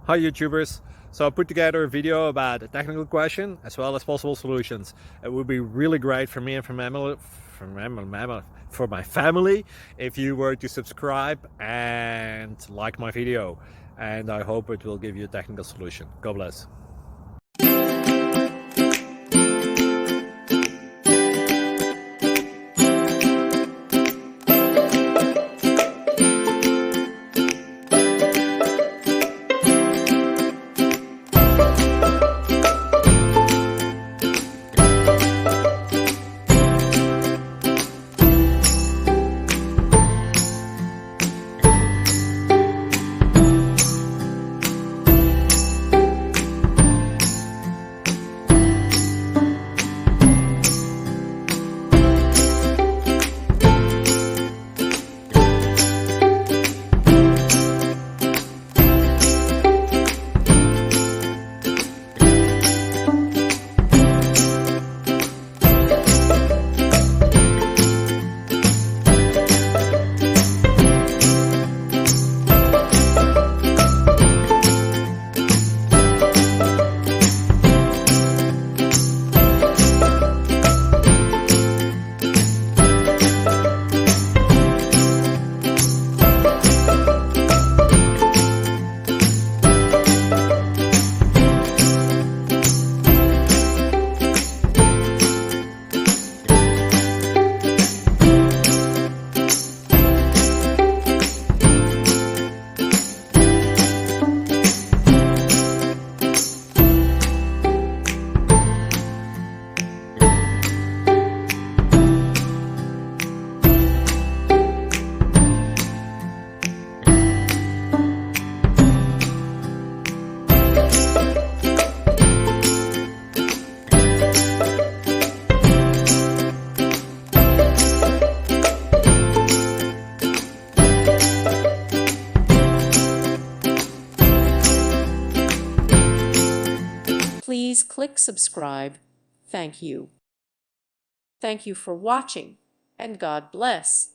Hi YouTubers! So I put together a video about a technical question as well as possible solutions. It would be really great for me and for my family if you were to subscribe and like my video, and I hope it will give you a technical solution. God bless. Please click subscribe. Thank you. Thank you for watching, and God bless.